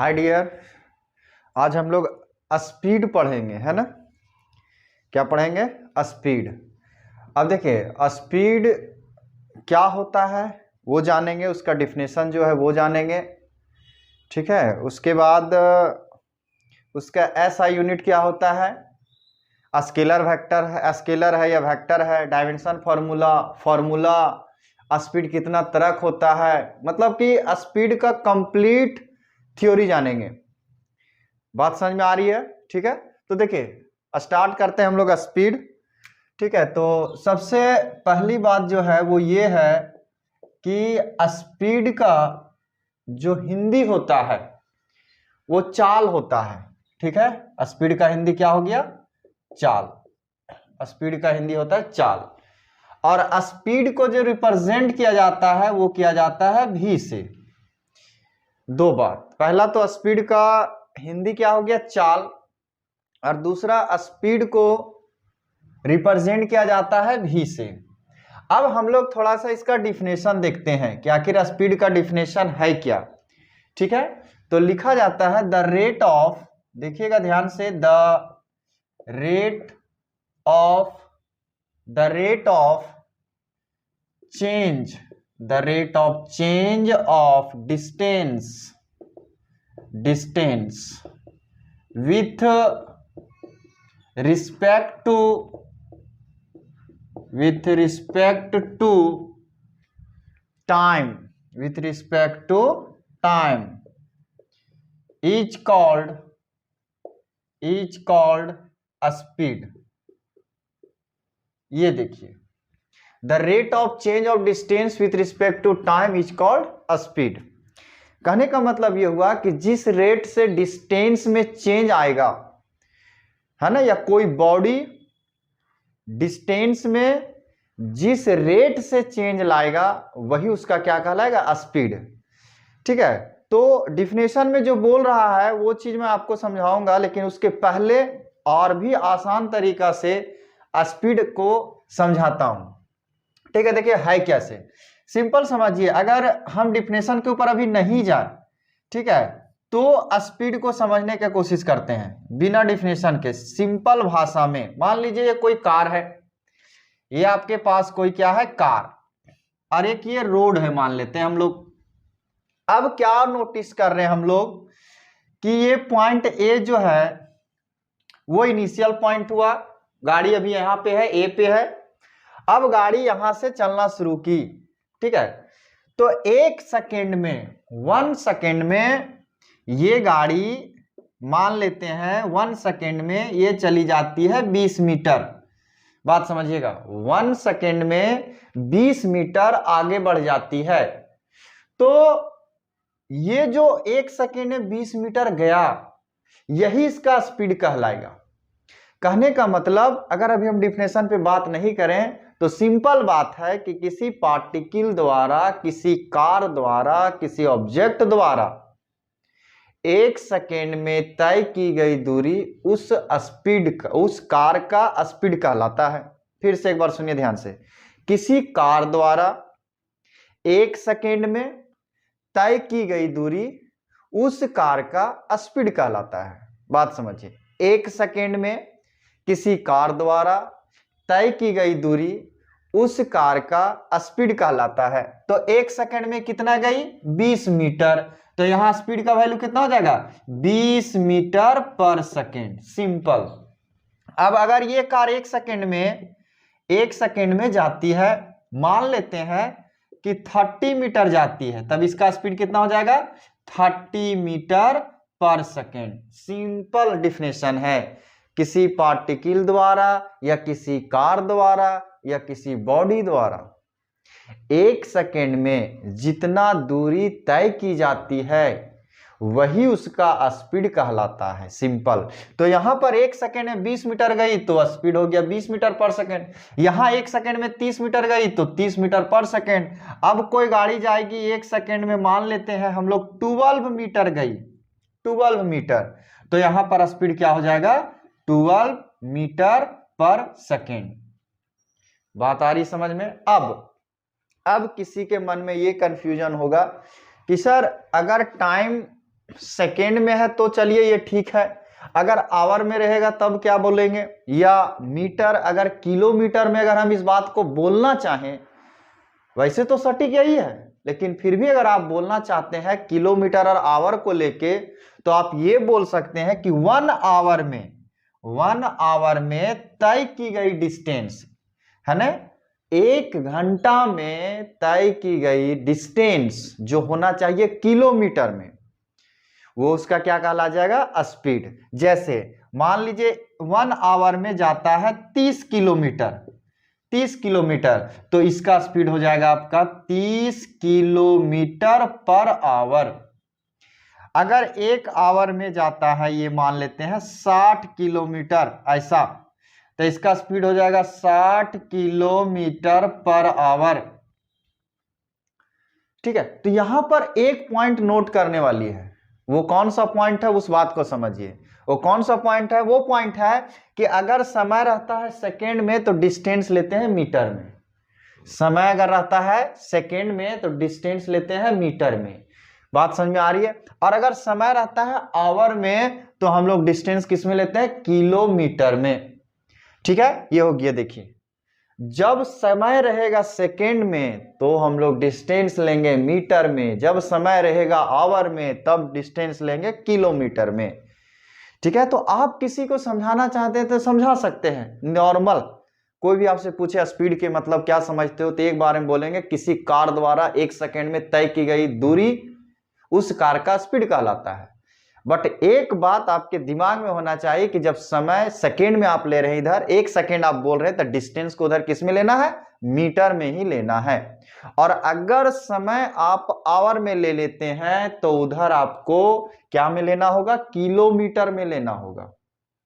Hi dear, आज हम लोग स्पीड पढ़ेंगे, है ना। क्या पढ़ेंगे? स्पीड। अब देखिए, स्पीड क्या होता है वो जानेंगे, उसका डिफिनेशन जो है वो जानेंगे, ठीक है। उसके बाद उसका एसआई यूनिट क्या होता है, स्केलर वेक्टर है, स्केलर है या वेक्टर है, डायमेंशन फॉर्मूला स्पीड कितना तरक होता है, मतलब कि स्पीड का कंप्लीट थ्योरी जानेंगे। बात समझ में आ रही है? ठीक है, तो देखिए स्टार्ट करते हैं हम लोग स्पीड। ठीक है, तो सबसे पहली बात जो है वो ये है कि स्पीड का जो हिंदी होता है वो चाल होता है। ठीक है, स्पीड का हिंदी क्या हो गया? चाल। स्पीड का हिंदी होता है चाल। और स्पीड को जो रिप्रेजेंट किया जाता है वो किया जाता है v से। दो बात, पहला तो स्पीड का हिंदी क्या हो गया? चाल। और दूसरा स्पीड को रिप्रेजेंट किया जाता है v से। अब हम लोग थोड़ा सा इसका डिफिनेशन देखते हैं कि आखिर स्पीड का डिफिनेशन है क्या। ठीक है, तो लिखा जाता है द रेट ऑफ, देखिएगा ध्यान से, rate of the rate of change of distance with respect to time is called speed। ये देखिए, the rate of change of distance with respect to time is called speed. कहने का मतलब यह हुआ कि जिस रेट से डिस्टेंस में चेंज आएगा, है ना, या कोई बॉडी डिस्टेंस में जिस रेट से चेंज लाएगा वही उसका क्या कहलाएगा? स्पीड। ठीक है, तो डिफिनेशन में जो बोल रहा है वो चीज मैं आपको समझाऊंगा, लेकिन उसके पहले और भी आसान तरीका से स्पीड को समझाता हूं। ठीक है, देखिए है कैसे, सिंपल समझिए। अगर हम डिफिनेशन के ऊपर अभी नहीं जाए, ठीक है, तो स्पीड को समझने की कोशिश करते हैं बिना डिफिनेशन के, सिंपल भाषा में। मान लीजिए ये कोई कार है, ये आपके पास कोई क्या है? कार। और एक ये रोड है मान लेते हैं हम लोग। अब क्या नोटिस कर रहे हैं हम लोग कि ये पॉइंट ए जो है वो इनिशियल पॉइंट हुआ, गाड़ी अभी यहां पे है, ए पे है। अब गाड़ी यहां से चलना शुरू की, ठीक है, तो 1 सेकेंड में, 1 सेकेंड में ये गाड़ी, मान लेते हैं 1 सेकेंड में ये चली जाती है 20 मीटर। बात समझिएगा, 1 सेकेंड में 20 मीटर आगे बढ़ जाती है। तो ये जो 1 सेकेंड में 20 मीटर गया, यही इसका स्पीड कहलाएगा। कहने का मतलब, अगर अभी हम डिफिनेशन पे बात नहीं करें तो सिंपल बात है कि किसी पार्टिकल द्वारा, किसी कार द्वारा, किसी ऑब्जेक्ट द्वारा 1 सेकेंड में तय की गई दूरी उस कार का स्पीड कहलाता है। फिर से एक बार सुनिए ध्यान से, किसी कार द्वारा 1 सेकेंड में तय की गई दूरी उस कार का स्पीड कहलाता है। बात समझिए, 1 सेकेंड में किसी कार द्वारा तय की गई दूरी उस कार का स्पीड कहलाता है। तो 1 सेकेंड में कितना गई? 20 मीटर। तो यहां स्पीड का वैल्यू कितना हो जाएगा? 20 मीटर पर सेकेंड। सिंपल। अब अगर ये कार 1 सेकेंड में जाती है, मान लेते हैं कि 30 मीटर जाती है, तब इसका स्पीड कितना हो जाएगा? 30 metre per second. Simple definition है। किसी पार्टिकल द्वारा या किसी कार द्वारा या किसी बॉडी द्वारा 1 सेकेंड में जितना दूरी तय की जाती है वही उसका स्पीड कहलाता है। सिंपल। तो यहां पर 1 सेकेंड में 20 मीटर गई तो स्पीड हो गया 20 मीटर पर सेकेंड। यहां 1 सेकेंड में 30 मीटर गई तो 30 मीटर पर सेकेंड। अब कोई गाड़ी जाएगी 1 सेकेंड में, मान लेते हैं हम लोग 12 मीटर गई, 12 मीटर, तो यहां पर स्पीड क्या हो जाएगा? 12 मीटर पर सेकेंड। बात आ रही समझ में? अब किसी के मन में ये कंफ्यूजन होगा कि सर अगर टाइम सेकेंड में है तो चलिए ये ठीक है, अगर आवर में रहेगा तब क्या बोलेंगे, या मीटर, अगर किलोमीटर में अगर हम इस बात को बोलना चाहें, वैसे तो सटीक यही है, लेकिन फिर भी अगर आप बोलना चाहते हैं किलोमीटर और आवर को लेके, तो आप ये बोल सकते हैं कि 1 आवर में तय की गई डिस्टेंस है ना, 1 घंटा में तय की गई डिस्टेंस जो होना चाहिए किलोमीटर में, वो उसका क्या कहला जाएगा, स्पीड। जैसे मान लीजिए 1 आवर में जाता है 30 किलोमीटर, तो इसका स्पीड हो जाएगा आपका 30 किलोमीटर पर आवर। अगर 1 आवर में जाता है, ये मान लेते हैं 60 किलोमीटर ऐसा, तो इसका स्पीड हो जाएगा 60 किलोमीटर पर आवर। ठीक है, तो यहां पर एक पॉइंट नोट करने वाली है, वो कौन सा पॉइंट है उस बात को समझिए। वो कौन सा पॉइंट है, वो पॉइंट है कि अगर समय रहता है सेकेंड में तो डिस्टेंस लेते हैं मीटर में, समय अगर रहता है सेकेंड में तो डिस्टेंस लेते हैं मीटर में, बात समझ में आ रही है। और अगर समय रहता है आवर में तो हम लोग डिस्टेंस किस में लेते हैं, किलोमीटर में। ठीक है, ये हो गया। देखिए, जब समय रहेगा सेकेंड में तो हम लोग डिस्टेंस लेंगे मीटर में, जब समय रहेगा आवर में तब डिस्टेंस लेंगे किलोमीटर में। ठीक है, तो आप किसी को समझाना चाहते हैं तो समझा सकते हैं नॉर्मल, कोई भी आपसे पूछे स्पीड के मतलब क्या समझते हो, तो एक बार में बोलेंगे किसी कार द्वारा 1 सेकेंड में तय की गई दूरी उस कार का स्पीड कहलाता है। बट एक बात आपके दिमाग में होना चाहिए कि जब समय सेकेंड में आप ले रहे हैं, इधर 1 सेकेंड आप बोल रहे हैं, तो डिस्टेंस को उधर किस में लेना है, मीटर में ही लेना है। और अगर समय आप आवर में ले लेते हैं तो उधर आपको क्या में लेना होगा, किलोमीटर में लेना होगा।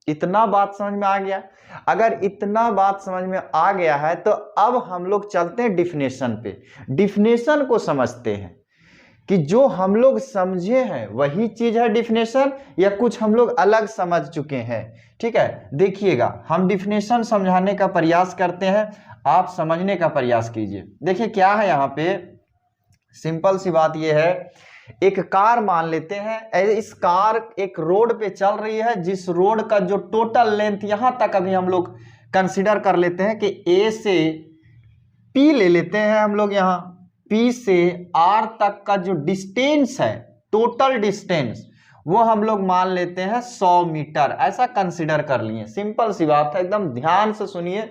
इतना बात समझ में आ गया। अगर इतना बात समझ में आ गया है तो अब हम लोग चलते हैं डिफिनेशन पे, डिफिनेशन को समझते हैं कि जो हम लोग समझे हैं वही चीज है डिफिनेशन, या कुछ हम लोग अलग समझ चुके हैं। ठीक है, देखिएगा, हम डिफिनेशन समझाने का प्रयास करते हैं, आप समझने का प्रयास कीजिए। देखिए क्या है यहाँ पे, सिंपल सी बात यह है, एक कार मान लेते हैं, इस कार एक रोड पे चल रही है, जिस रोड का जो टोटल लेंथ यहां तक अभी हम लोग कंसिडर कर लेते हैं कि ए से पी ले लेते हैं हम लोग, यहां पी से आर तक का जो डिस्टेंस है, टोटल डिस्टेंस, वो हम लोग मान लेते हैं 100 मीटर, ऐसा कंसिडर कर लिए। सिंपल सी बात है, एकदम ध्यान से सुनिए,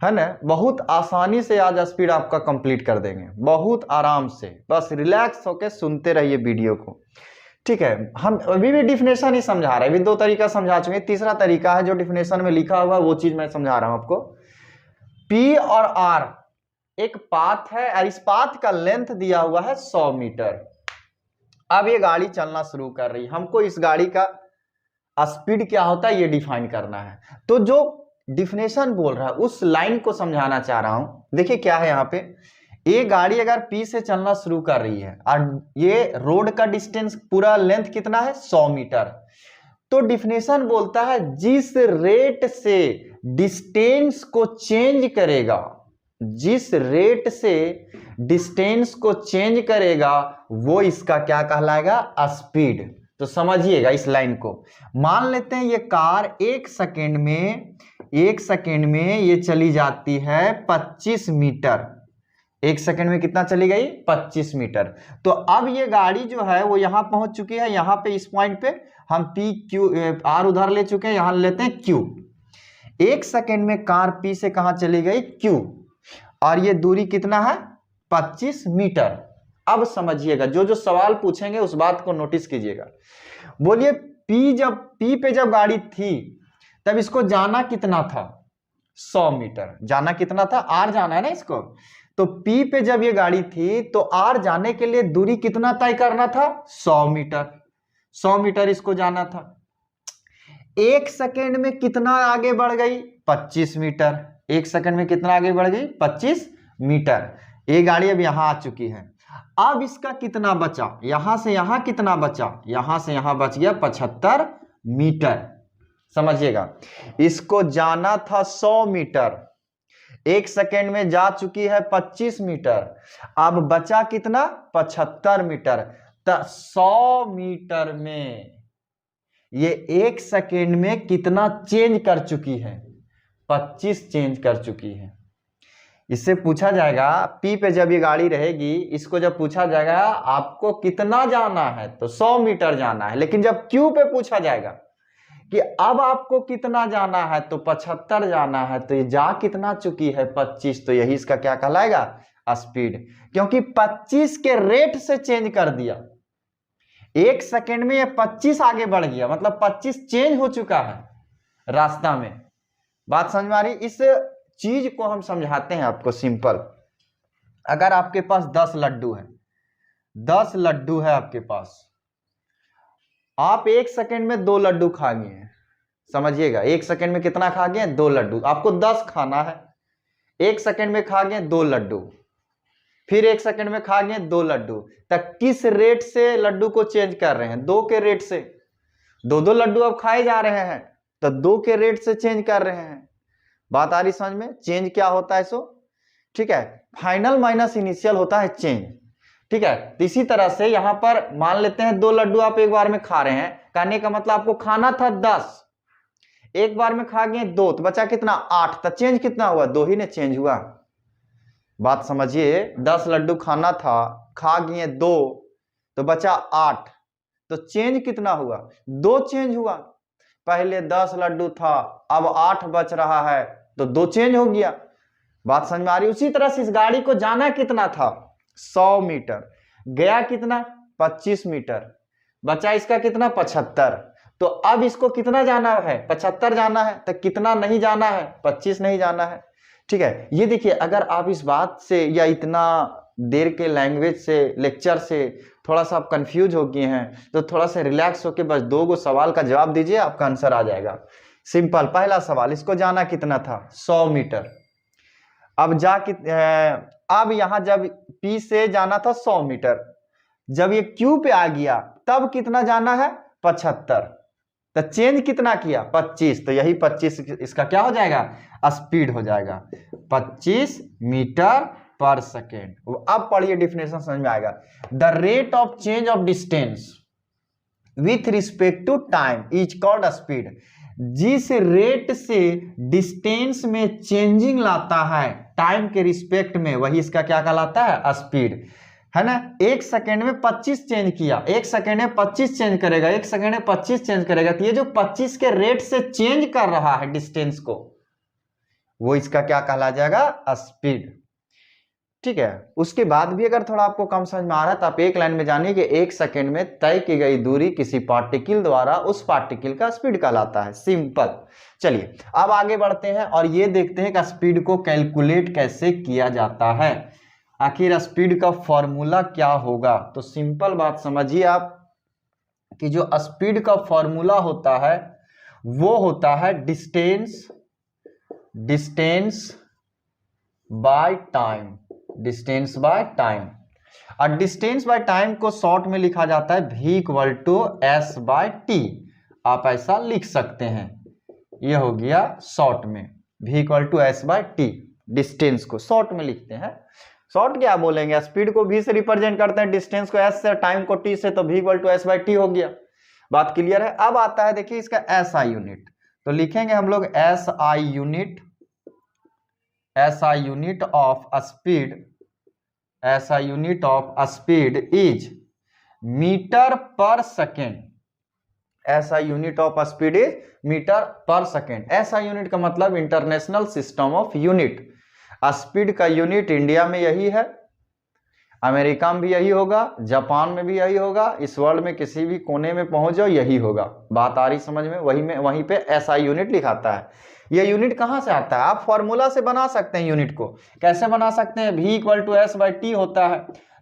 है ना, बहुत आसानी से आज स्पीड आपका कंप्लीट कर देंगे, बहुत आराम से, बस रिलैक्स होकर सुनते रहिए वीडियो को। ठीक है, हम अभी भी डिफिनेशन ही समझा रहे हैं, अभी 2 तरीका समझा चुके हैं, तीसरा तरीका है जो डिफिनेशन में लिखा हुआ वो चीज मैं समझा रहा हूं आपको। पी और आर एक पाथ है और इस पाथ का लेंथ दिया हुआ है 100 मीटर। अब ये गाड़ी चलना शुरू कर रही है, हमको इस गाड़ी का स्पीड क्या होता है ये डिफाइन करना है। तो जो डिफिनेशन बोल रहा है उस लाइन को समझाना चाह रहा हूं। देखिए क्या है यहाँ पे, ये गाड़ी अगर पी से चलना शुरू कर रही है और ये रोड का डिस्टेंस पूरा लेंथ कितना है, 100 मीटर, तो डिफिनेशन बोलता है जिस रेट से डिस्टेंस को चेंज करेगा, जिस रेट से डिस्टेंस को चेंज करेगा वो इसका क्या कहलाएगा, स्पीड। तो समझिएगा इस लाइन को, मान लेते हैं ये कार 1 सेकेंड में ये चली जाती है 25 मीटर, 1 सेकेंड में कितना चली गई, 25 मीटर। तो अब ये गाड़ी जो है वो यहां पहुंच चुकी है, यहां पे इस पॉइंट पे हम पी क्यू आर उधर ले चुके हैं, यहां लेते हैं क्यू। 1 सेकेंड में कार पी से कहां चली गई, क्यू, और ये दूरी कितना है, 25 मीटर। अब समझिएगा, जो जो सवाल पूछेंगे उस बात को नोटिस कीजिएगा। बोलिए पी पे जब गाड़ी थी तब इसको जाना कितना था, 100 मीटर। जाना कितना था, आर जाना है ना इसको, तो पी पे जब ये गाड़ी थी तो आर जाने के लिए दूरी कितना तय करना था, 100 मीटर। 100 मीटर इसको जाना था। 1 सेकेंड में कितना आगे बढ़ गई, 25 मीटर। 1 सेकेंड में कितना आगे बढ़ गई, 25 मीटर। ये गाड़ी अब यहां आ चुकी है। अब इसका कितना बचा, यहां से यहां कितना बचा, यहां से यहां बच गया 75 मीटर। समझिएगा, इसको जाना था 100 मीटर, 1 सेकेंड में जा चुकी है 25 मीटर, अब बचा कितना, 75 मीटर। तो 100 मीटर में ये 1 सेकेंड में कितना चेंज कर चुकी है? 25 चेंज कर चुकी है। इससे पूछा जाएगा P पे जब ये गाड़ी रहेगी, इसको जब पूछा जाएगा आपको कितना जाना है, तो 100 मीटर जाना है। लेकिन जब Q पे पूछा जाएगा कि अब आपको कितना जाना है, तो 75 जाना है, तो ये जा कितना चुकी है? 25। तो यही इसका क्या कहलाएगा? स्पीड। क्योंकि 25 के रेट से चेंज कर दिया, 1 सेकेंड में ये 25 आगे बढ़ गया, मतलब 25 चेंज हो चुका है रास्ता में। बात समझ में आ रही? इस चीज को हम समझाते हैं आपको सिंपल। अगर आपके पास 10 लड्डू है, 10 लड्डू है आपके पास, आप 1 सेकेंड में 2 लड्डू खा गए हैं। समझिएगा, 1 सेकेंड में कितना खा गए? 2 लड्डू। आपको 10 खाना है, 1 सेकेंड में खा गए 2 लड्डू, फिर 1 सेकेंड में खा गए 2 लड्डू। तक किस रेट से लड्डू को चेंज कर रहे हैं? 2 के रेट से। 2 लड्डू अब खाए जा रहे हैं, तो 2 के रेट से चेंज कर रहे हैं। बात आ रही समझ में? चेंज क्या होता है सो? ठीक है, फाइनल माइनस इनिशियल होता है चेंज। ठीक है, तो इसी तरह से यहां पर मान लेते हैं 2 लड्डू आप एक बार में खा रहे हैं, कहने का मतलब आपको खाना था 10, एक बार में खा गए 2, तो बचा कितना? 8। तो चेंज कितना हुआ? 2 ही ने चेंज हुआ। बात समझिए, 10 लड्डू खाना था, खा गए 2, तो बचा 8, तो चेंज कितना हुआ? 2 चेंज हुआ। पहले 10 लड्डू था, अब 8 बच रहा है, तो 2 चेंज हो गया। बात समझ में आ रही? उसी तरह से इस गाड़ी को जाना कितना था? 100 मीटर। गया कितना? 25 मीटर। बचा इसका कितना? 75। तो अब इसको कितना जाना है? 75 जाना है। तो कितना नहीं जाना है? 25 नहीं जाना है। ठीक है, ये देखिए, अगर आप इस बात से या इतना देर के लैंग्वेज से, लेक्चर से थोड़ा सा आप कंफ्यूज हो गए हैं, तो थोड़ा सा रिलैक्स होकर बस 2 सवाल का जवाब दीजिए, आपका आंसर आ जाएगा। सिंपल। पहला सवाल, इसको जाना कितना था? 100 मीटर। अब अब यहां जब P से जाना था 100 मीटर, जब ये Q पे आ गया तब कितना जाना है? 75। तो चेंज कितना किया? 25। तो यही 25 इसका क्या हो जाएगा? स्पीड हो जाएगा, 25 मीटर पर सेकेंड। अब पढ़िए, डिफिनेशन समझ में आएगा। The rate of change of distance with respect to time is called speed. जिस रेट से डिस्टेंस में चेंजिंग लाता है टाइम के रिस्पेक्ट में, वही इसका क्या कहलाता है? स्पीड, है ना। 1 सेकेंड में 25 चेंज किया, 1 सेकेंड में 25 चेंज करेगा, 1 सेकेंड में 25 चेंज करेगा, तो ये जो 25 के रेट से चेंज कर रहा है डिस्टेंस को, वो इसका क्या कहला जाएगा? स्पीड। ठीक है, उसके बाद भी अगर थोड़ा आपको कम समझ में आ रहा है, तो आप एक लाइन में जानिए कि 1 सेकेंड में तय की गई दूरी किसी पार्टिकल द्वारा उस पार्टिकल का स्पीड कहलाता है। सिंपल। चलिए अब आगे बढ़ते हैं और ये देखते हैं कि स्पीड को कैलकुलेट कैसे किया जाता है। आखिर स्पीड का फॉर्मूला क्या होगा? तो सिंपल बात समझिए आप कि जो स्पीड का फॉर्मूला होता है वो होता है distance by time. Distance by time. और डिस्टेंस बाय टाइम को शॉर्ट में लिखा जाता है V = S/T। आप ऐसा लिख सकते हैं, यह हो गया शॉर्ट में V = S/T। डिस्टेंस को शॉर्ट में लिखते हैं। शॉर्ट क्या बोलेंगे? स्पीड को V से रिप्रेजेंट करते हैं, डिस्टेंस को S से, टाइम को T से, तो V = S/T हो गया। बात क्लियर है? अब आता है देखिए इसका SI यूनिट। तो लिखेंगे हम लोग SI unit of speed is metre per second. SI unit of speed is metre per second. SI unit का मतलब international system of unit. Speed का यूनिट इंडिया में यही है, अमेरिका में भी यही होगा, जापान में भी यही होगा, इस वर्ल्ड में किसी भी कोने में पहुंच जाओ यही होगा। बात आ रही समझ में? वहीं पे SI यूनिट लिखाता है। ये यूनिट कहां से आता है? आप फॉर्मूला से बना सकते हैं। यूनिट को कैसे बना सकते हैं? V = S/T होता है,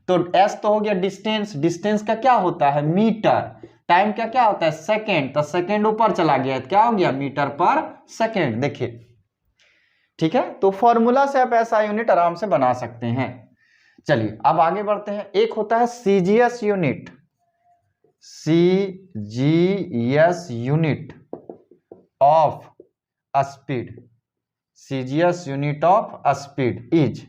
तो S तो हो गया डिस्टेंस, डिस्टेंस का क्या होता है? मीटर। टाइम का क्या होता है? सेकेंड, तो सेकेंड ऊपर चला गया, क्या हो गया? Metre per second. देखिए, ठीक है, तो फॉर्मूला से आप SI यूनिट आराम से बना सकते हैं। चलिए अब आगे बढ़ते हैं। एक होता है CGS unit. CGS unit of speed. CGS unit of speed is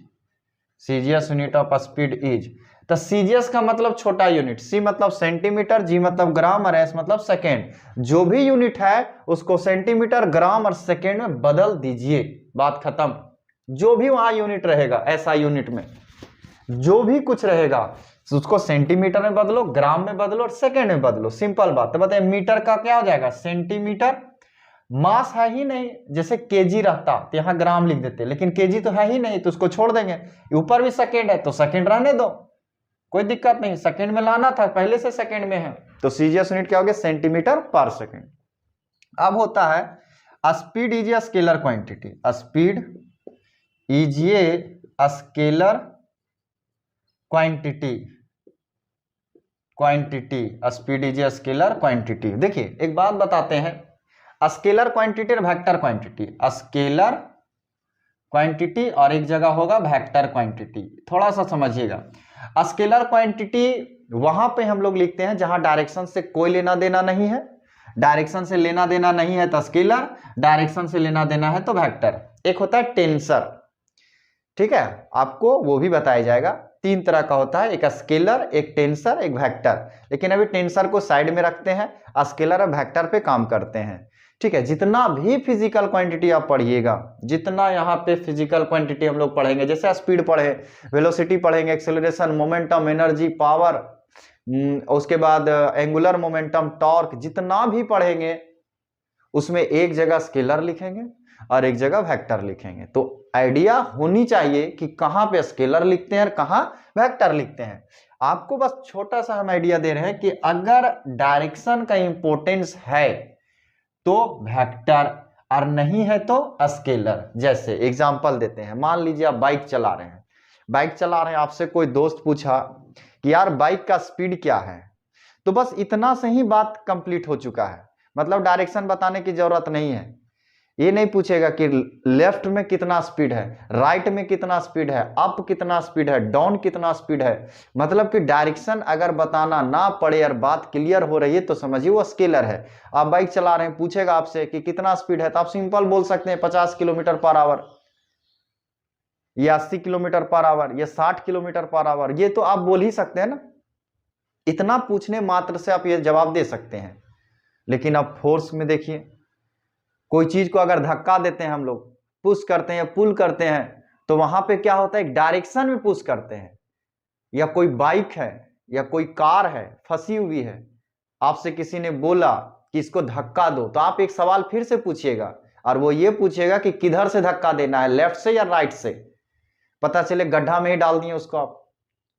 CGS unit of speed is, तो सीजीएस का मतलब छोटा यूनिट, सी मतलब सेंटीमीटर, जी मतलब ग्राम और एस मतलब सेकेंड। जो भी यूनिट है उसको सेंटीमीटर, ग्राम और सेकेंड में बदल दीजिए, बात खत्म। जो भी वहां यूनिट रहेगा, ऐसा यूनिट में जो भी कुछ रहेगा उसको सेंटीमीटर में बदलो, ग्राम में बदलो और सेकेंड में बदलो, सिंपल बात। तो बताइए मीटर का क्या हो जाएगा, सेंटीमीटर। मास है ही नहीं, जैसे केजी रहता तो यहां ग्राम लिख देते, लेकिन केजी तो है ही नहीं तो उसको छोड़ देंगे। ऊपर भी सेकेंड है तो सेकेंड रहने दो, कोई दिक्कत नहीं, सेकेंड में लाना था, पहले से सेकेंड में है। तो सीजीएस यूनिट क्या हो गया, सेंटीमीटर पर सेकेंड। अब होता है speed is a scalar quantity, speed is a scalar quantity, speed is a scalar quantity. देखिए एक बात बताते हैं, स्केलर क्वांटिटी और वेक्टर क्वांटिटी, स्केलर क्वांटिटी और एक जगह होगा वेक्टर क्वांटिटी, थोड़ा सा समझिएगा। स्केलर क्वांटिटी वहां पे हम लोग लिखते हैं जहां डायरेक्शन से कोई लेना देना नहीं है, डायरेक्शन से लेना देना नहीं है तो स्केलर, डायरेक्शन से लेना देना है तो वेक्टर। एक होता है टेंसर, ठीक है, आपको वो भी बताया जाएगा। तीन तरह का होता है, एक स्केलर, एक टेंसर, एक वेक्टर। लेकिन अभी टेंसर को साइड में रखते हैं, स्केलर और वेक्टर पे काम करते हैं, ठीक है। जितना भी फिजिकल क्वांटिटी आप पढ़िएगा, जितना यहाँ पे फिजिकल क्वांटिटी हम लोग पढ़ेंगे, जैसे स्पीड पढ़े, वेलोसिटी पढ़ेंगे, एक्सेलरेशन, मोमेंटम, एनर्जी, पावर, उसके बाद एंगुलर मोमेंटम, टॉर्क, जितना भी पढ़ेंगे उसमें एक जगह स्केलर लिखेंगे और एक जगह वेक्टर लिखेंगे। तो आइडिया होनी चाहिए कि कहां पे स्केलर लिखते हैं और कहां वेक्टर लिखते हैं। आपको बस छोटा सा हम आइडिया दे रहे हैं कि अगर डायरेक्शन का इंपॉर्टेंस है तो वेक्टर और नहीं है तो स्केलर। जैसे एग्जांपल देते हैं, मान लीजिए आप बाइक चला रहे हैं, आपसे कोई दोस्त पूछा कि यार बाइक का स्पीड क्या है, तो बस इतना से ही बात कंप्लीट हो चुका है, मतलब डायरेक्शन बताने की जरूरत नहीं है। ये नहीं पूछेगा कि लेफ्ट में कितना स्पीड है, राइट में कितना स्पीड है, अप कितना स्पीड है, डाउन कितना स्पीड है। मतलब कि डायरेक्शन अगर बताना ना पड़े और बात क्लियर हो रही है तो समझिए वो स्केलर है। आप बाइक चला रहे हैं, पूछेगा आपसे कि कितना स्पीड है, तो आप सिंपल बोल सकते हैं 50 किलोमीटर पर आवर, या 80 किलोमीटर पर आवर, या 60 किलोमीटर पर आवर, ये तो आप बोल ही सकते हैं ना। इतना पूछने मात्र से आप ये जवाब दे सकते हैं। लेकिन अब फोर्स में देखिए, कोई चीज को अगर धक्का देते हैं हम लोग, पुश करते हैं, पुल करते हैं, तो वहां पे क्या होता है, एक डायरेक्शन में पुश करते हैं। या कोई बाइक है या कोई कार है फंसी हुई है, आपसे किसी ने बोला कि इसको धक्का दो, तो आप एक सवाल फिर से पूछिएगा और वो ये पूछेगा कि किधर से धक्का देना है, लेफ्ट से या राइट से। पता चले गड्ढा में ही डाल दिए उसको आप,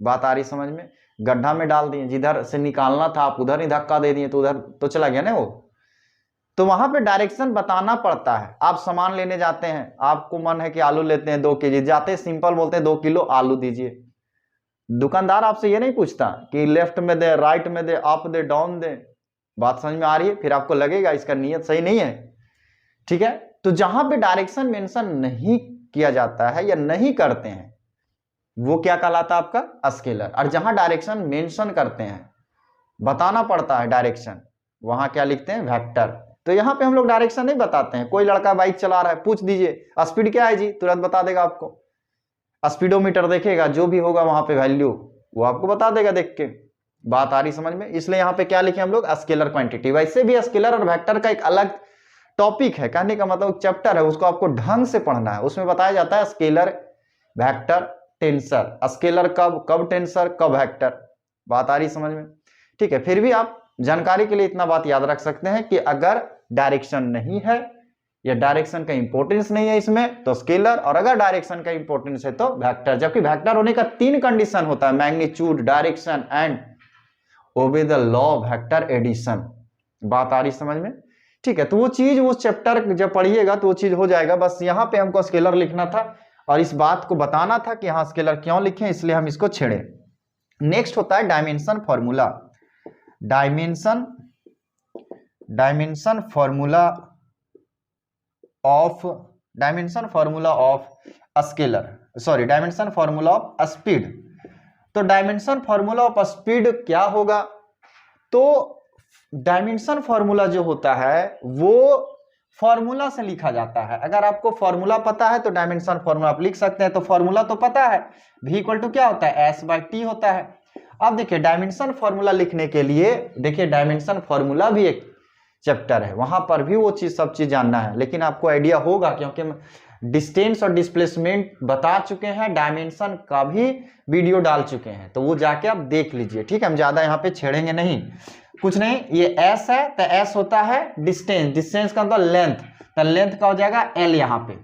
बात आ रही समझ में, गड्ढा में डाल दिए, जिधर से निकालना था आप उधर ही धक्का दे दिए, तो उधर तो चला गया ना वो। तो वहां पे डायरेक्शन बताना पड़ता है। आप सामान लेने जाते हैं, आपको मन है कि आलू लेते हैं 2 केजी, जाते सिंपल बोलते हैं 2 किलो आलू दीजिए। दुकानदार आपसे ये नहीं पूछता कि लेफ्ट में दे, राइट में दे, अप दे, डाउन दे। बात समझ में आ रही है? फिर आपको लगेगा इसका नियत सही नहीं है, ठीक है। तो जहां पे डायरेक्शन मेंशन नहीं किया जाता है या नहीं करते हैं वो क्या कहलाता है आपका स्केलर। और जहां डायरेक्शन मेंशन करते हैं, बताना पड़ता है डायरेक्शन, वहां क्या लिखते हैं, वेक्टर। तो यहाँ पे हम लोग डायरेक्शन नहीं बताते हैं। कोई लड़का बाइक चला रहा है, पूछ दीजिए स्पीड क्या है जी, तुरंत बता देगा आपको। स्पीडोमीटर देखेगा, जो भी होगा वहां पे वैल्यू वो आपको बता देगा देख के। बात आ रही समझ में? इसलिए यहाँ पे क्या लिखे हम लोग, स्केलर क्वांटिटी। वैसे भी स्केलर और वेक्टर का एक अलग टॉपिक है, कहने का मतलब चैप्टर है, उसको आपको ढंग से पढ़ना है। उसमें बताया जाता है स्केलर, वेक्टर, टेंसर, स्केलर कब टेंसर, कब वेक्टर। बात आ रही समझ में? ठीक है। फिर भी आप जानकारी के लिए इतना बात याद रख सकते हैं कि अगर डायरेक्शन नहीं है या डायरेक्शन का इंपॉर्टेंस नहीं है इसमें तो स्केलर, और अगर डायरेक्शन का इंपॉर्टेंस है तो वेक्टर। जबकि वेक्टर होने का 3 कंडीशन होता है, magnitude, direction and obey the law of vector addition. बात आ रही समझ में? ठीक है। तो वो चीज, वो चैप्टर जब पढ़िएगा तो वो चीज हो जाएगा। बस यहाँ पे हमको स्केलर लिखना था और इस बात को बताना था कि यहाँ स्केलर क्यों लिखें, इसलिए हम इसको छेड़े। नेक्स्ट होता है dimension formula. Dimension formula of scalar, sorry dimension formula of speed. तो डायमेंशन फॉर्मूला ऑफ स्पीड क्या होगा? तो डायमेंशन फॉर्मूला जो होता है वो फॉर्मूला से लिखा जाता है। अगर आपको फॉर्मूला पता है तो डायमेंशन फॉर्मूला आप लिख सकते हैं। तो फॉर्मूला तो पता है, v इक्वल टू क्या होता है, s/t होता है। अब देखिए डायमेंशन फॉर्मूला लिखने के लिए, देखिए डायमेंशन फॉर्मूला भी एक चैप्टर है, वहां पर भी वो चीज सब चीज जानना है, लेकिन आपको आइडिया होगा क्योंकि डिस्टेंस और डिस्प्लेसमेंट बता चुके हैं, डायमेंशन का भी वीडियो डाल चुके हैं, तो वो जाके आप देख लीजिए। ठीक है, हम ज्यादा यहाँ पे छेड़ेंगे नहीं, कुछ नहीं। ये s है तो s होता है डिस्टेंस, डिस्टेंस का मतलब लेंथ, तो लेंथ का हो जाएगा l यहाँ पे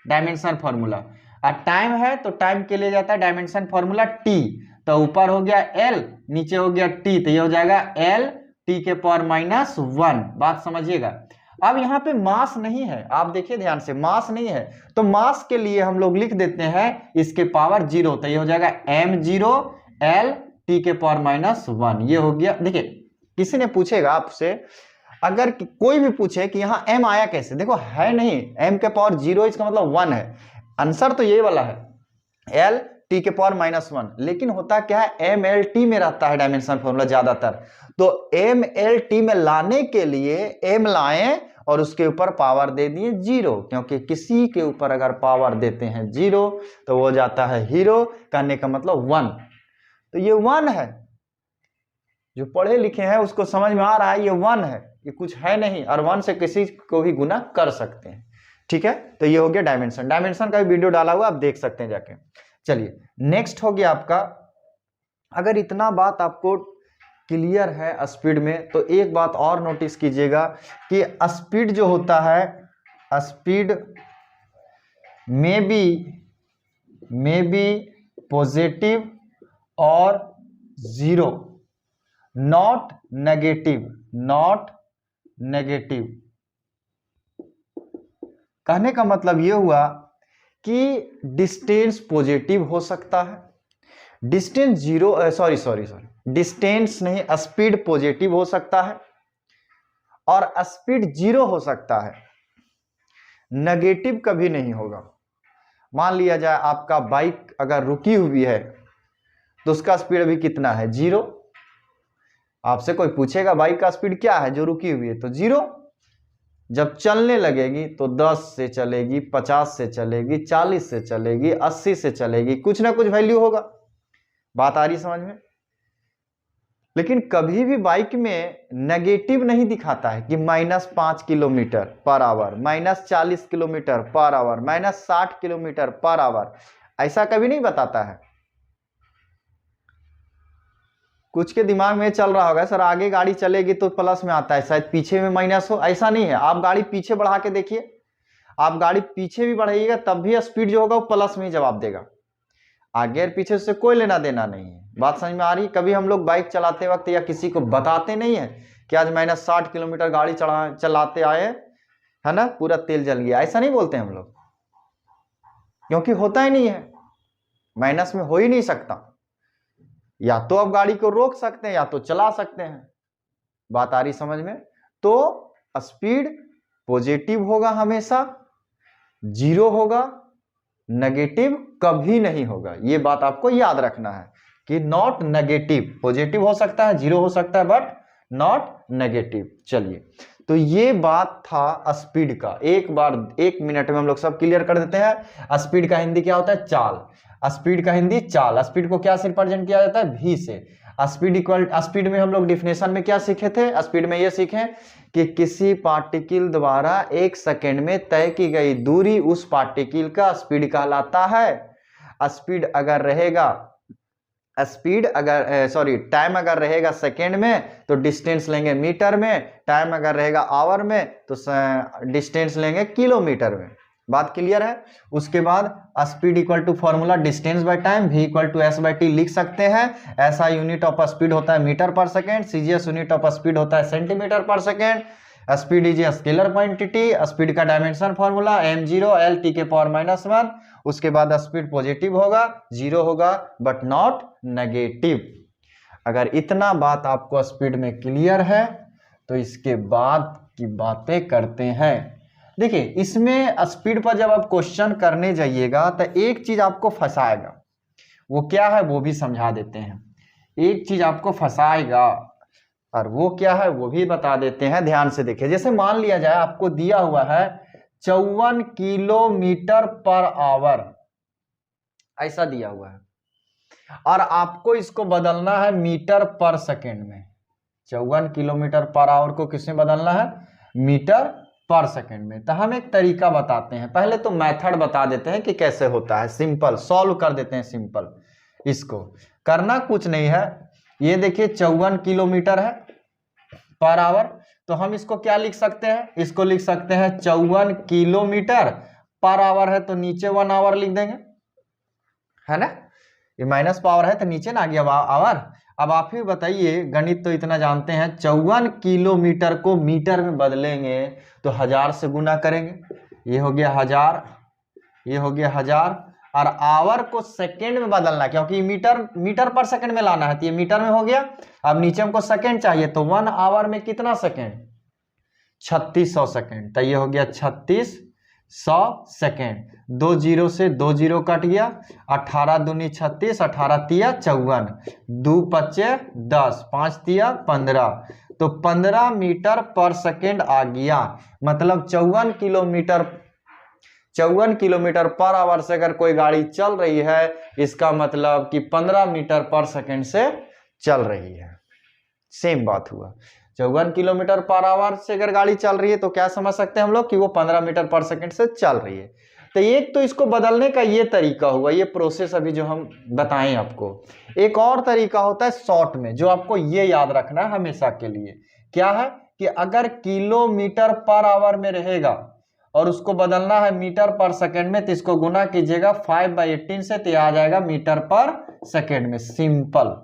डायमेंशन फॉर्मूला। और टाइम है तो टाइम के लिए जाता है डायमेंशन फॉर्मूला t, तो ऊपर हो गया l, नीचे हो गया t, तो ये हो जाएगा l t के पावर -1। बात समझिएगा। अब यहाँ पे मास नहीं है, आप देखिए ध्यान से, मास नहीं है, तो मास के लिए हम लोग लिख देते हैं इसके पावर 0, तो ये हो जाएगा m0 l t के पावर -1। ये हो गया। देखिए किसी ने पूछेगा आपसे, अगर कोई भी पूछे कि यहाँ m आया कैसे, देखो है नहीं, m के पावर 0 इसका मतलब 1 है, आंसर तो ये वाला है l t के पावर -1। लेकिन होता क्या है, mlt में रहता है डायमेंशन फॉर्मूला ज्यादातर, तो mlt में लाने के लिए m लाएं और उसके ऊपर पावर दे दिए 0, क्योंकि किसी के ऊपर अगर पावर देते हैं 0 तो वो जाता है हीरो, कहने का मतलब 1। तो ये 1 है, जो पढ़े लिखे हैं उसको समझ में आ रहा है, ये 1 है, ये कुछ है नहीं, और 1 से किसी को भी गुना कर सकते हैं। ठीक है, तो ये हो गया डायमेंशन। डायमेंशन का भी वीडियो डाला हुआ, आप देख सकते हैं जाके। चलिए नेक्स्ट हो गया आपका, अगर इतना बात आपको क्लियर है स्पीड में, तो एक बात और नोटिस कीजिएगा कि स्पीड जो होता है, स्पीड में बी पॉजिटिव और 0, नॉट नेगेटिव। कहने का मतलब यह हुआ कि डिस्टेंस पॉजिटिव हो सकता है, डिस्टेंस डिस्टेंस नहीं, स्पीड पॉजिटिव हो सकता है और स्पीड 0 हो सकता है, नेगेटिव कभी नहीं होगा। मान लिया जाए आपका बाइक अगर रुकी हुई है तो उसका स्पीड अभी कितना है, 0। आपसे कोई पूछेगा बाइक का स्पीड क्या है जो रुकी हुई है, तो 0। जब चलने लगेगी तो 10 से चलेगी, 50 से चलेगी, 40 से चलेगी, 80 से चलेगी, कुछ ना कुछ वैल्यू होगा। बात आ रही समझ में। लेकिन कभी भी बाइक में नेगेटिव नहीं दिखाता है कि -5 kilometre per hour, -40 kilometre per hour, -60 kilometre per hour, ऐसा कभी नहीं बताता है। कुछ के दिमाग में चल रहा होगा सर आगे गाड़ी चलेगी तो प्लस में आता है, शायद पीछे में माइनस हो, ऐसा नहीं है। आप गाड़ी पीछे बढ़ा के देखिए, आप गाड़ी पीछे भी बढ़ाइएगा तब भी स्पीड जो होगा वो प्लस में ही जवाब देगा, आगे और पीछे से कोई लेना देना नहीं है। बात समझ में आ रही। कभी हम लोग बाइक चलाते वक्त या किसी को बताते नहीं है कि आज -60 किलोमीटर गाड़ी चलाते आए है ना, पूरा तेल जल गया, ऐसा नहीं बोलते हम लोग, क्योंकि होता ही नहीं है, माइनस में हो ही नहीं सकता। या तो आप गाड़ी को रोक सकते हैं या तो चला सकते हैं। बात आ रही समझ में। तो स्पीड पॉजिटिव होगा हमेशा, 0 होगा, नेगेटिव कभी नहीं होगा। ये बात आपको याद रखना है कि नॉट नेगेटिव, पॉजिटिव हो सकता है, 0 हो सकता है, बट नॉट नेगेटिव। चलिए, तो ये बात था स्पीड का। एक बार 1 मिनट में हम लोग सब क्लियर कर देते हैं। स्पीड का हिंदी क्या होता है, चाल। स्पीड का हिंदी चाल। स्पीड को क्या से रिप्रेजेंट किया जाता है, v से। स्पीड में हम लोग डिफिनेशन में क्या सीखे थे, स्पीड में ये सीखे कि किसी पार्टिकल द्वारा 1 सेकेंड में तय की गई दूरी उस पार्टिकल का स्पीड कहलाता है। टाइम अगर रहेगा सेकेंड में तो डिस्टेंस लेंगे मीटर में, टाइम अगर रहेगा आवर में तो डिस्टेंस लेंगे किलोमीटर में। बात क्लियर है। उसके बाद speed equal to formula distance by time, v equal to s/t लिख सकते हैं। ऐसा यूनिट ऑफ स्पीड होता है metre per second, CGS unit of speed होता है centimetre per second. Speed is a scalar quantity. Speed का dimension formula m0 l t के पावर -1। उसके बाद स्पीड पॉजिटिव होगा, 0 होगा, बट नॉट नेगेटिव। अगर इतना बात आपको स्पीड में क्लियर है तो इसके बाद की बातें करते हैं। देखिए, इसमें स्पीड पर जब आप क्वेश्चन करने जाइएगा तो एक चीज आपको फंसाएगा, वो क्या है वो भी समझा देते हैं। एक चीज आपको फंसाएगा, और वो क्या है वो भी बता देते हैं, ध्यान से देखिए। जैसे मान लिया जाए आपको दिया हुआ है 54 किलोमीटर पर आवर, ऐसा दिया हुआ है, और आपको इसको बदलना है मीटर पर सेकेंड में। 54 किलोमीटर पर आवर को किसमें बदलना है? मीटर पर सेकेंड में। तो हम एक तरीका बताते हैं, पहले तो मेथड बता देते हैं कि कैसे होता है, सिंपल सॉल्व कर देते हैं। सिंपल इसको करना कुछ नहीं है, ये देखिए 54 किलोमीटर है पर आवर, तो हम इसको क्या लिख सकते हैं? इसको लिख सकते हैं 54 किलोमीटर पर आवर है तो नीचे 1 आवर लिख देंगे, है ना? ये माइनस पावर है तो नीचे ना आ गया आवर। अब आप ही बताइए, गणित तो इतना जानते हैं, 54 किलोमीटर को मीटर में बदलेंगे तो 1000 से गुना करेंगे, ये हो गया 1000, ये हो गया 1000, और आवर को सेकेंड में बदलना क्योंकि मीटर पर सेकेंड में लाना है, तो ये मीटर में हो गया। अब नीचे हमको सेकेंड चाहिए, तो 1 आवर में कितना सेकेंड? 3600 सेकेंड, तो ये हो गया 3600 सेकेंड। 2 जीरो से 2 जीरो कट गया, 18 दूनी 36, 18 तिया 54, 2 पच्चे 10, 5 तिया 15, तो 15 मीटर पर सेकेंड आ गया। मतलब 54 किलोमीटर पर आवर से अगर कोई गाड़ी चल रही है, इसका मतलब कि 15 मीटर पर सेकेंड से चल रही है। सेम बात हुआ, 54 किलोमीटर पर आवर से अगर गाड़ी चल रही है तो क्या समझ सकते हैं हम लोग कि वो 15 मीटर पर सेकेंड से चल रही है। तो एक तो इसको बदलने का ये तरीका हुआ, ये प्रोसेस अभी जो हम बताएं आपको। एक और तरीका होता है शॉर्ट में, जो आपको ये याद रखना है हमेशा के लिए। क्या है कि अगर किलोमीटर पर आवर में रहेगा और उसको बदलना है मीटर पर सेकेंड में, तो इसको गुना कीजिएगा 5/18 से, तो आ जाएगा मीटर पर सेकेंड में। सिंपल,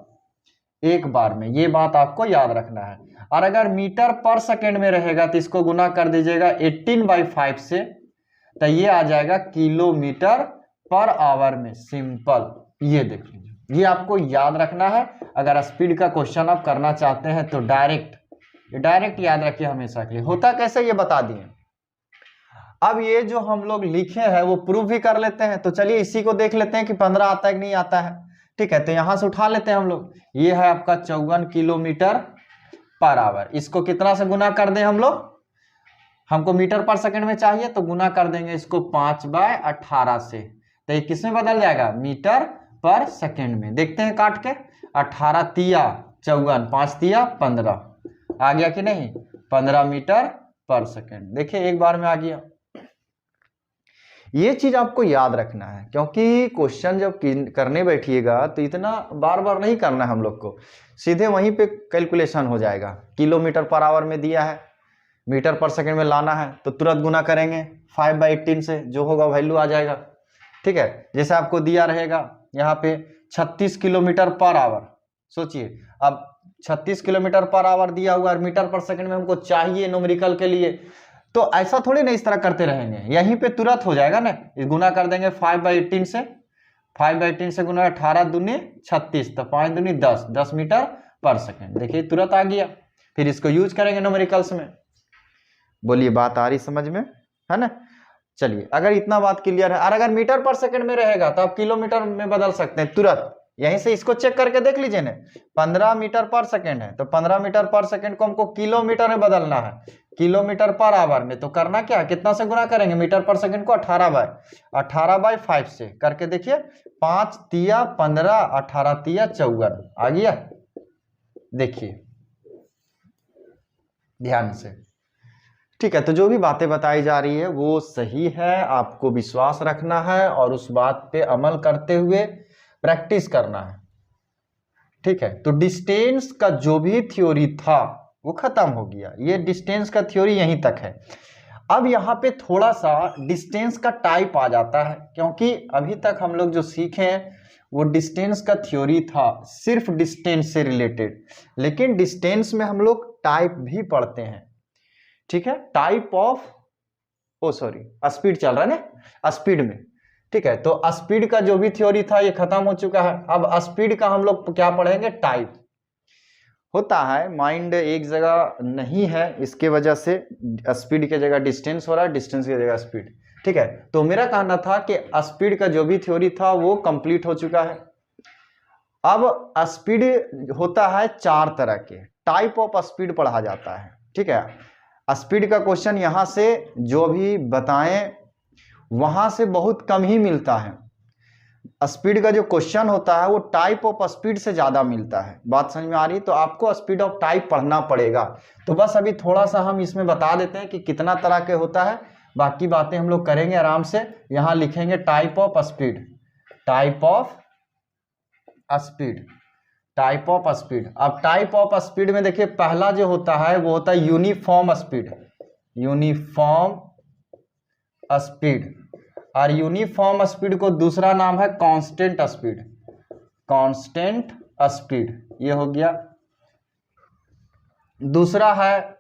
एक बार में, ये बात आपको याद रखना है। और अगर मीटर पर सेकेंड में रहेगा तो इसको गुना कर दीजिएगा 18/5 से, तो ये आ जाएगा किलोमीटर पर आवर में। सिंपल, ये देख लीजिए, ये आपको याद रखना है। अगर स्पीड का क्वेश्चन आप करना चाहते हैं तो डायरेक्ट याद रखिए हमेशा के लिए। होता कैसे ये बता दिए। अब ये जो हम लोग लिखे हैं वो प्रूफ भी कर लेते हैं, तो चलिए इसी को देख लेते हैं कि 15 आता है कि नहीं आता है। ठीक है, तो यहां से उठा लेते हैं हम लोग। ये है आपका 54 किलोमीटर पर आवर, इसको कितना से गुना कर दें हम लोग? हमको मीटर पर सेकंड में चाहिए तो गुना कर देंगे इसको 5/18 से, तो ये किस में बदल जाएगा? मीटर पर सेकंड में। देखते हैं काट के, 18 तिया 54, 5 तिया 15, आ गया कि नहीं? 15 मीटर पर सेकंड। देखिए एक बार में आ गया। ये चीज आपको याद रखना है, क्योंकि क्वेश्चन जब करने बैठिएगा तो इतना बार बार नहीं करना है हम लोग को, सीधे वहीं पे कैलकुलेशन हो जाएगा। किलोमीटर पर आवर में दिया है, मीटर पर सेकंड में लाना है, तो तुरंत गुना करेंगे 5/18 से, जो होगा वैल्यू आ जाएगा। ठीक है, जैसे आपको दिया रहेगा यहाँ पे 36 किलोमीटर पर आवर, सोचिए अब 36 किलोमीटर पर आवर दिया हुआ है, मीटर पर सेकंड में हमको चाहिए न्यूमेरिकल के लिए, तो ऐसा थोड़ी ना इस तरह करते रहेंगे, यहीं पे तुरंत हो जाएगा ना। गुना कर देंगे 5/18 से, 5/18 से गुना 18 दूनी 36, तो 5 दूनी 10, 10 मीटर पर सेकंड। देखिए तुरंत आ गया। फिर इसको यूज करेंगे न्यूमेरिकल्स में। बोलिए बात आ रही समझ में, है ना? चलिए, अगर इतना बात क्लियर है, और अगर मीटर पर सेकंड में रहेगा तो आप किलोमीटर में बदल सकते हैं तुरंत। यहीं से इसको चेक करके देख लीजिए ना, 15 मीटर पर सेकंड है, तो 15 मीटर पर सेकंड को हमको किलोमीटर में बदलना है, किलोमीटर पर आवर में। तो करना क्या है, कितना से गुना करेंगे मीटर पर सेकंड को? 18/5 से करके देखिए, 5 तिया 15, 18 तिया 54, आ गया। देखिए ध्यान से। ठीक है, तो जो भी बातें बताई जा रही है वो सही है, आपको विश्वास रखना है और उस बात पे अमल करते हुए प्रैक्टिस करना है। ठीक है, तो डिस्टेंस का जो भी थ्योरी था वो खत्म हो गया। ये डिस्टेंस का थ्योरी यहीं तक है। अब यहाँ पे थोड़ा सा डिस्टेंस का टाइप आ जाता है, क्योंकि अभी तक हम लोग जो सीखे हैं वो डिस्टेंस का थ्योरी था, सिर्फ डिस्टेंस से रिलेटेड, लेकिन डिस्टेंस में हम लोग टाइप भी पढ़ते हैं। ठीक है, टाइप ऑफ स्पीड चल रहा है ना, स्पीड में। ठीक है, तो स्पीड का जो भी थ्योरी था ये खत्म हो चुका है। अब स्पीड का हम लोग क्या पढ़ेंगे? टाइप। होता है माइंड एक जगह नहीं है, इसके वजह से स्पीड की जगह डिस्टेंस हो रहा है, डिस्टेंस की जगह स्पीड। ठीक है, तो मेरा कहना था कि स्पीड का जो भी थ्योरी था वो कंप्लीट हो चुका है। अब स्पीड होता है 4 तरह के। टाइप ऑफ स्पीड पढ़ा जाता है। ठीक है, स्पीड का क्वेश्चन यहाँ से जो भी बताएं वहां से बहुत कम ही मिलता है। स्पीड का जो क्वेश्चन होता है वो टाइप ऑफ स्पीड से ज्यादा मिलता है। बात समझ में आ रही है? तो आपको स्पीड ऑफ टाइप पढ़ना पड़ेगा। तो बस अभी थोड़ा सा हम इसमें बता देते हैं कि कितना तरह के होता है, बाकी बातें हम लोग करेंगे आराम से। यहां लिखेंगे type of speed, type of speed, type of speed. अब टाइप ऑफ स्पीड में देखिए पहला जो होता है वो होता है यूनिफॉर्म स्पीड, यूनिफॉर्म स्पीड। और यूनिफॉर्म स्पीड को दूसरा नाम है कांस्टेंट स्पीड, कांस्टेंट स्पीड, ये हो गया। दूसरा है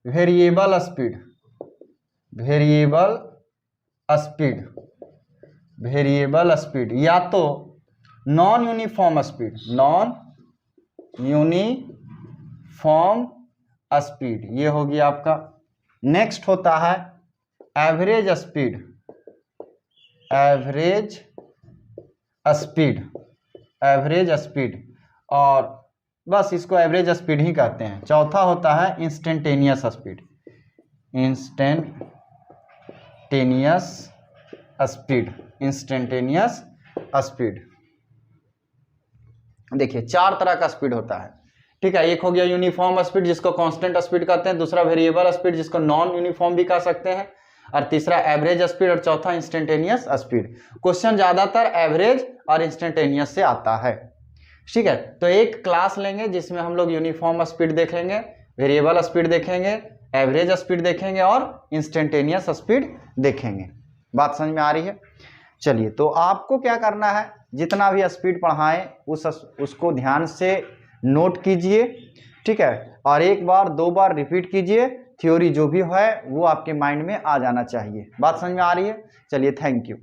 variable speed, variable speed, variable speed, या तो non uniform speed, non uniform speed, ये हो गया आपका। नेक्स्ट होता है average speed, average speed, average speed, और बस इसको एवरेज स्पीड ही कहते हैं। चौथा होता है instantaneous speed, instantaneous speed, instantaneous speed. देखिए 4 तरह का स्पीड होता है। ठीक है, एक हो गया यूनिफॉर्म स्पीड जिसको कांस्टेंट स्पीड कहते हैं, दूसरा वेरिएबल स्पीड जिसको नॉन यूनिफॉर्म भी कह सकते हैं, और तीसरा एवरेज स्पीड, और चौथा इंस्टेंटेनियस स्पीड। क्वेश्चन ज्यादातर एवरेज और इंस्टेंटेनियस से आता है। ठीक है, तो एक क्लास लेंगे जिसमें हम लोग यूनिफॉर्म स्पीड देखेंगे, वेरिएबल स्पीड देखेंगे, एवरेज स्पीड देखेंगे और इंस्टेंटेनियस स्पीड देखेंगे। बात समझ में आ रही है? चलिए, तो आपको क्या करना है, जितना भी स्पीड पढ़ाएं उसको ध्यान से नोट कीजिए। ठीक है, और एक बार 2 बार रिपीट कीजिए। थ्योरी जो भी है वो आपके माइंड में आ जाना चाहिए। बात समझ में आ रही है? चलिए, थैंक यू।